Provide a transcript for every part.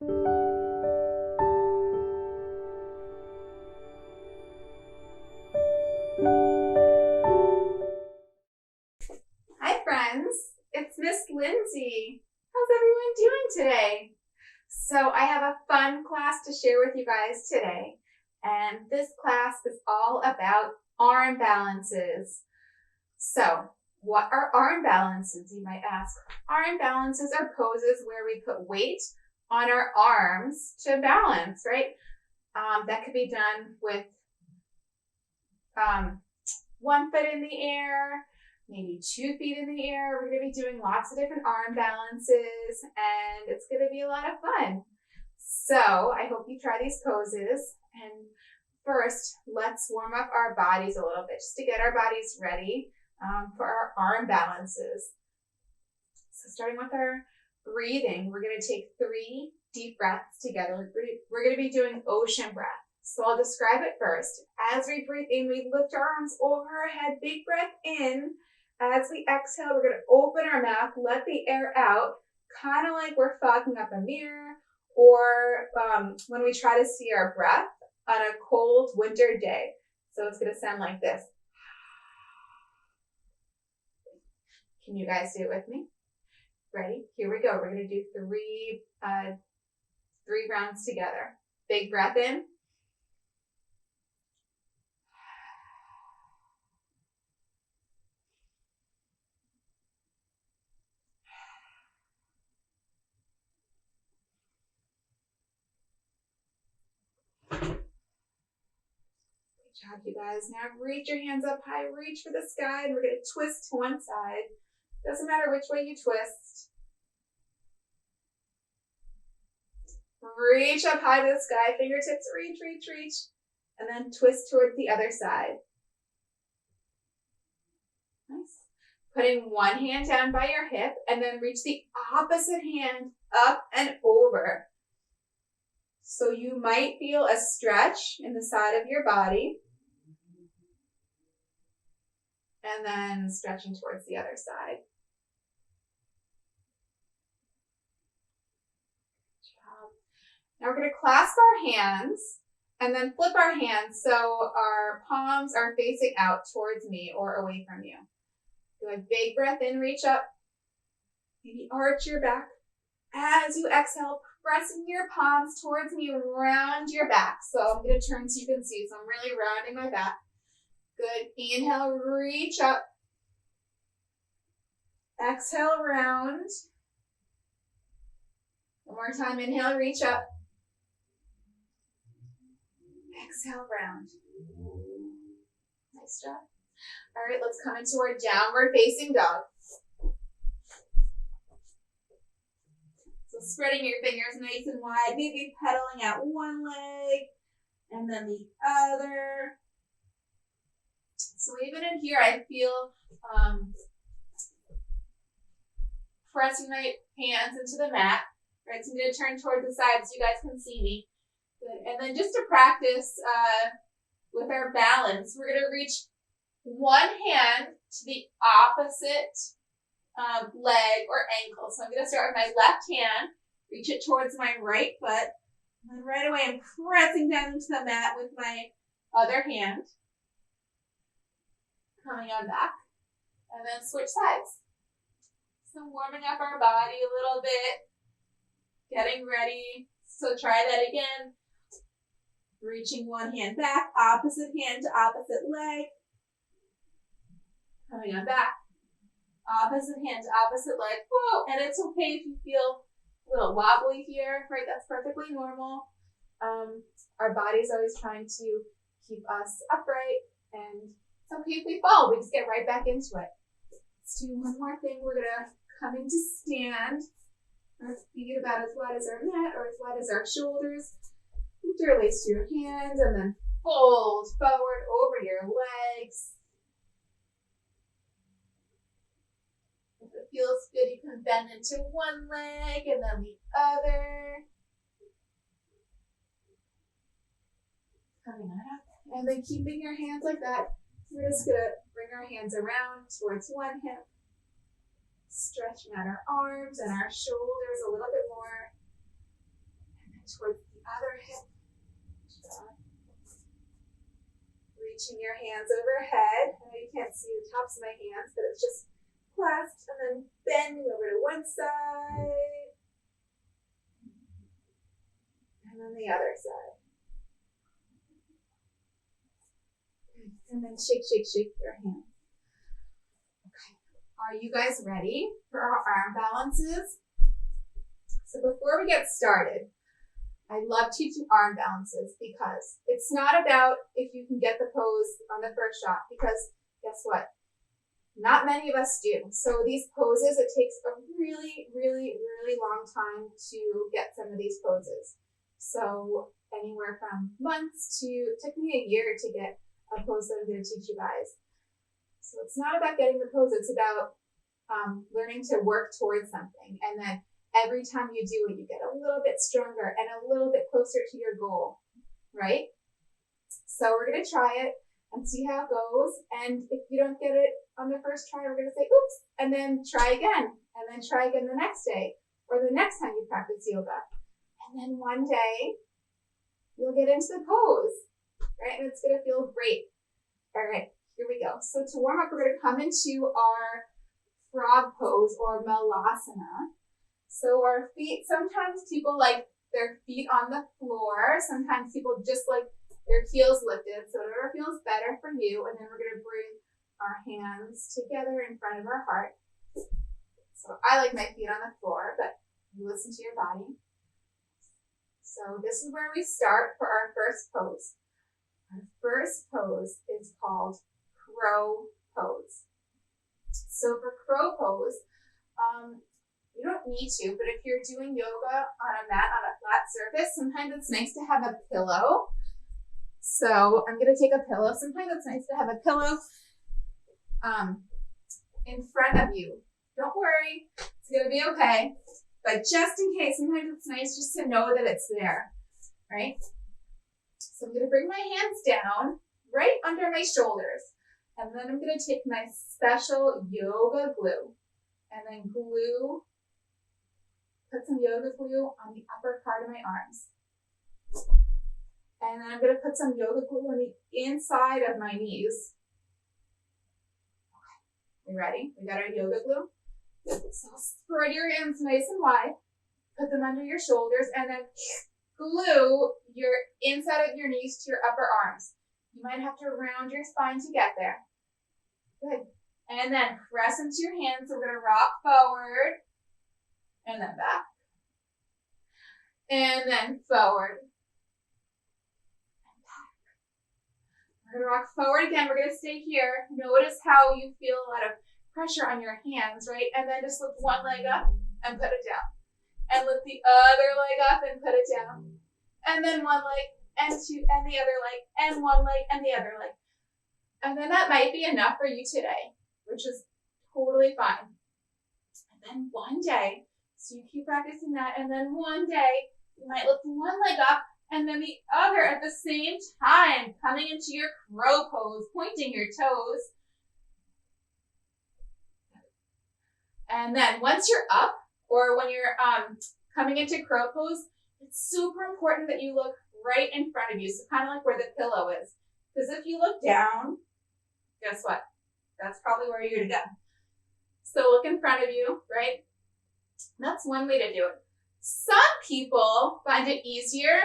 Hi friends, it's Miss Lindsay. How's everyone doing today? So I have a fun class to share with you guys today. And this class is all about arm balances. So what are arm balances, you might ask? Arm balances are poses where we put weight on our arms to balance, right? That could be done with one foot in the air, maybe 2 feet in the air. We're going to be doing lots of different arm balances, and it's going to be a lot of fun. So I hope you try these poses. And first, let's warm up our bodies a little bit just to get our bodies ready for our arm balances. So starting with our breathing, we're going to take 3 deep breaths together. We're going to be doing ocean breath. So I'll describe it first. As we breathe in, we lift our arms over our head, big breath in. As we exhale, we're going to open our mouth, let the air out, kind of like we're fogging up a mirror, or when we try to see our breath on a cold winter day. So it's going to sound like this. Can you guys do it with me? Ready? Here we go. We're going to do three rounds together. Big breath in. Good job, you guys. Now reach your hands up high, reach for the sky, and we're going to twist to one side. Doesn't matter which way you twist. Reach up high to the sky, fingertips, reach, reach, reach, and then twist towards the other side. Nice. Putting one hand down by your hip, and then reach the opposite hand up and over. So you might feel a stretch in the side of your body, and then stretching towards the other side. Now we're going to clasp our hands and then flip our hands so our palms are facing out towards me or away from you. Do a big breath in, reach up. Maybe arch your back. As you exhale, pressing your palms towards me, round your back. So I'm going to turn so you can see. So I'm really rounding my back. Good. Inhale, reach up. Exhale, round. One more time. Inhale, reach up. Exhale, round. Nice job. All right, let's come into our downward facing dog. So spreading your fingers nice and wide, maybe pedaling out one leg and then the other. So even in here, I feel pressing my hands into the mat. Right, so I'm going to turn towards the side so you guys can see me. Good. And then just to practice with our balance, we're going to reach one hand to the opposite leg or ankle. So I'm going to start with my left hand, reach it towards my right foot, and then right away I'm pressing down into the mat with my other hand. Coming on back, and then switch sides. So warming up our body a little bit, getting ready. So try that again. Reaching one hand back, opposite hand to opposite leg. Coming on back. Opposite hand to opposite leg. Whoa, and it's okay if you feel a little wobbly here, right? That's perfectly normal. Our body's always trying to keep us upright, and it's okay if we fall. We just get right back into it. Let's do one more thing. We're gonna come into stand. Our feet about as wide as our mat or as wide as our shoulders. Interlace your hands and then fold forward over your legs. If it feels good, you can bend into one leg and then the other. Coming on up. And then keeping your hands like that, we're just going to bring our hands around towards one hip. Stretching out our arms and our shoulders a little bit more. towards the other hip. Reaching your hands overhead. I know you can't see the tops of my hands, but it's just clasped and then bending over to one side. And then the other side. And then shake, shake, shake your hands. Okay. Are you guys ready for our arm balances? So before we get started, I love teaching arm balances because it's not about if you can get the pose on the first shot, because guess what? Not many of us do. So these poses, it takes a really, really, really long time to get some of these poses. So anywhere from months to, it took me a year to get a pose that I'm going to teach you guys. So it's not about getting the pose, it's about learning to work towards something. And then every time you do it, you get a little bit stronger and a little bit closer to your goal, right? So we're going to try it and see how it goes. And if you don't get it on the first try, we're going to say, oops, and then try again, and then try again the next day, or the next time you practice yoga. And then one day, you'll get into the pose, right? And it's going to feel great. All right, here we go. So to warm up, we're going to come into our frog pose or malasana. So our feet, sometimes people like their feet on the floor. Sometimes people just like their heels lifted. So whatever feels better for you. And then we're going to bring our hands together in front of our heart. So I like my feet on the floor, but you listen to your body. So this is where we start for our first pose. Our first pose is called crow pose. So for crow pose, you don't need to, but if you're doing yoga on a mat, on a flat surface, sometimes it's nice to have a pillow. So I'm going to take a pillow. Sometimes it's nice to have a pillow in front of you. Don't worry, it's going to be okay. But just in case, sometimes it's nice just to know that it's there, right? So I'm going to bring my hands down right under my shoulders. And then I'm going to take my special yoga glue and then put some yoga glue on the upper part of my arms. And then I'm going to put some yoga glue on the inside of my knees. Okay, you ready? We got our yoga glue. So spread your hands nice and wide. Put them under your shoulders and then glue your inside of your knees to your upper arms. You might have to round your spine to get there. Good. And then press into your hands. So we're going to rock forward. And then back. And then forward. And back. We're going to rock forward again. We're going to stay here. Notice how you feel a lot of pressure on your hands, right? And then just lift one leg up and put it down. And lift the other leg up and put it down. And then one leg and two and the other leg and one leg and the other leg. And then that might be enough for you today, which is totally fine. And then one day, so you keep practicing that, and then one day, you might lift one leg up and then the other at the same time, coming into your crow pose, pointing your toes. And then once you're up, or when you're coming into crow pose, it's super important that you look right in front of you, so kind of like where the pillow is. Because if you look down, guess what? That's probably where you're going to go. So look in front of you, right? That's one way to do it. Some people find it easier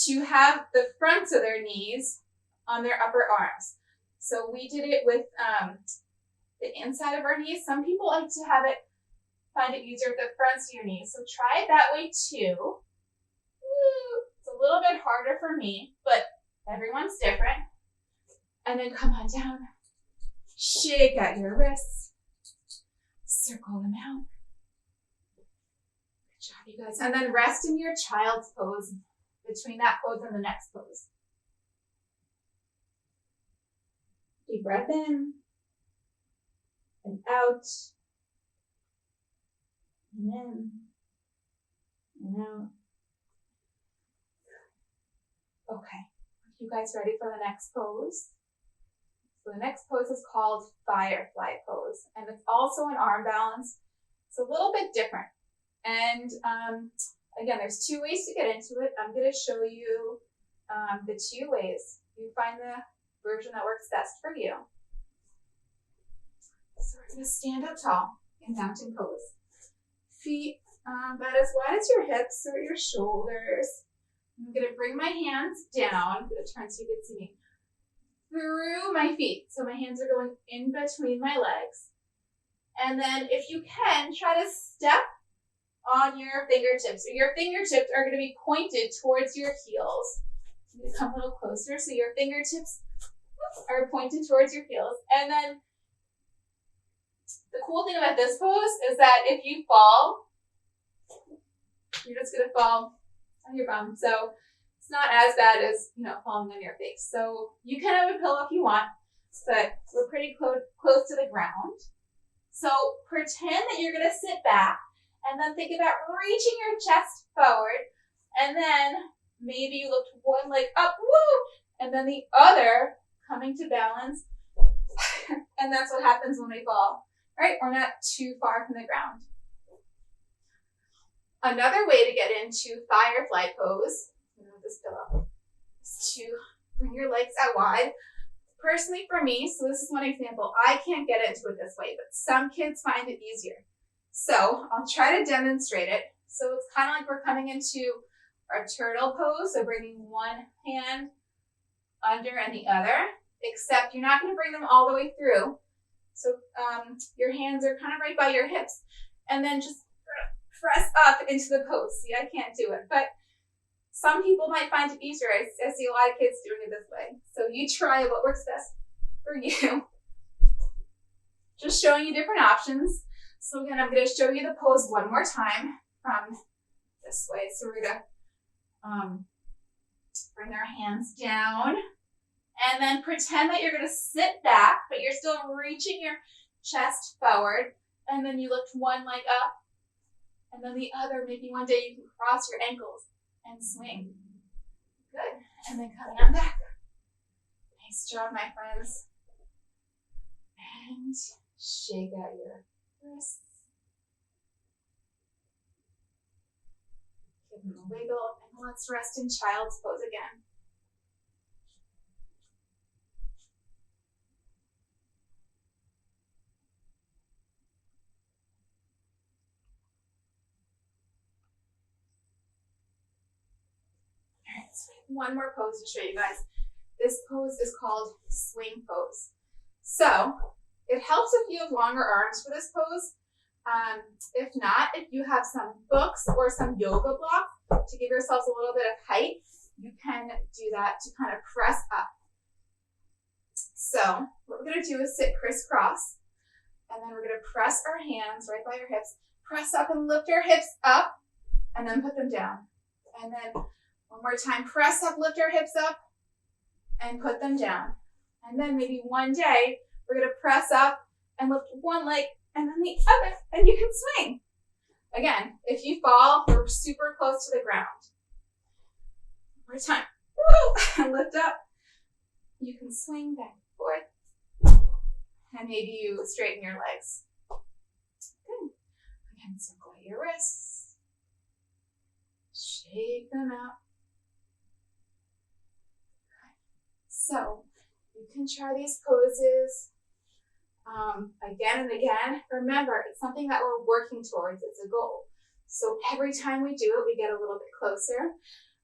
to have the fronts of their knees on their upper arms. So we did it with the inside of our knees. Some people like to find it easier with the fronts of your knees. So try it that way too. It's a little bit harder for me, but everyone's different. And then come on down. Shake out your wrists. Circle them out. Good job, you guys. And then rest in your child's pose between that pose and the next pose. Deep breath in and out. And in and out. Okay. Are you guys ready for the next pose? So the next pose is called firefly pose, and it's also an arm balance. It's a little bit different. And Again, there's two ways to get into it. I'm going to show you the two ways. You find the version that works best for you. So we're going to stand up tall in mountain pose. Feet about as wide as your hips or your shoulders. I'm going to bring my hands down. I'm going to turn so you can see me. Through my feet. So my hands are going in between my legs. And then if you can, try to step on your fingertips. So your fingertips are going to be pointed towards your heels. I'm going to come a little closer. So your fingertips are pointed towards your heels. And then the cool thing about this pose is that if you fall, you're just going to fall on your bum. So it's not as bad as, falling on your face. So you can have a pillow if you want, but we're pretty close to the ground. So pretend that you're going to sit back and then think about reaching your chest forward. And then maybe you lift one leg up, woo, and then the other coming to balance. And that's what happens when we fall, right? We're not too far from the ground. Another way to get into firefly pose, this pillow, is to bring your legs out wide. Personally for me, so this is one example, I can't get into it this way, but some kids find it easier. So I'll try to demonstrate it. So it's kind of like we're coming into our turtle pose, so bringing one hand under and the other, except you're not going to bring them all the way through. So your hands are kind of right by your hips, and then just press up into the pose. See, I can't do it, but some people might find it easier. I see a lot of kids doing it this way. So you try what works best for you. Just showing you different options. So again, I'm going to show you the pose one more time from this way. So we're going to bring our hands down and then pretend that you're going to sit back, but you're still reaching your chest forward. And then you lift one leg up and then the other. Maybe one day you can cross your ankles and swing. Good. And then coming on back. Nice job, my friends. And shake out your wrists. Give them a wiggle. And let's rest in child's pose again. One more pose to show you guys. This pose is called swing pose. So it helps if you have longer arms for this pose. If not, if you have some books or some yoga blocks to give yourselves a little bit of height, you can do that to kind of press up. So what we're going to do is sit crisscross, and then we're going to press our hands right by our hips, press up and lift our hips up, and then put them down. And then one more time, press up, lift our hips up, and put them down. And then maybe one day, we're going to press up and lift one leg and then the other, and you can swing. Again, if you fall, we're super close to the ground. One more time. Woo! And lift up. You can swing back and forth. And maybe you straighten your legs. Good. Again, circle your wrists. Shake them out. So you can try these poses again and again. Remember, it's something that we're working towards. It's a goal. So every time we do it, we get a little bit closer.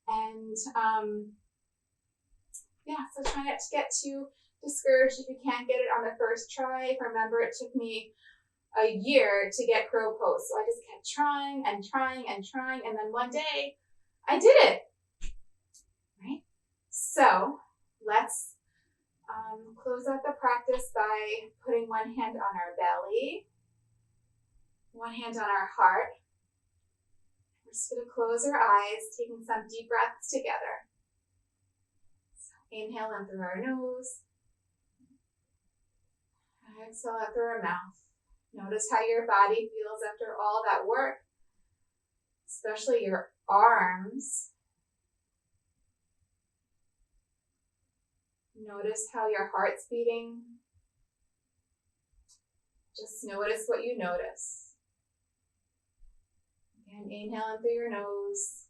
And so try not to get too discouraged if you can't get it on the first try. Remember, it took me a year to get crow pose. So I just kept trying and trying and trying. And then one day I did it. Right? So let's close out the practice by putting one hand on our belly, one hand on our heart. We're just going to close our eyes, taking some deep breaths together. So inhale in through our nose. Exhale out through our mouth. Notice how your body feels after all that work, especially your arms. Notice how your heart's beating. Just notice what you notice. And inhale in through your nose.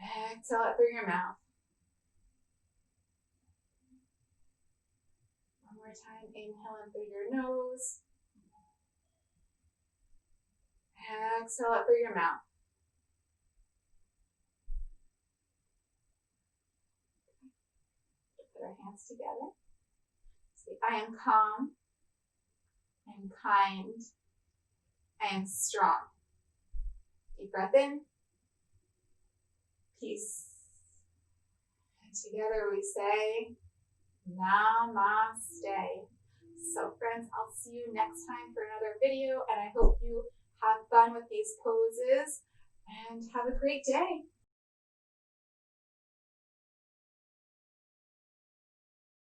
Exhale it through your mouth. One more time, inhale in through your nose. Exhale it through your mouth. Put our hands together. Say, I am calm. I am kind. I am strong. Deep breath in. Peace. And together we say, Namaste. So friends, I'll see you next time for another video, and I hope you have fun with these poses and have a great day.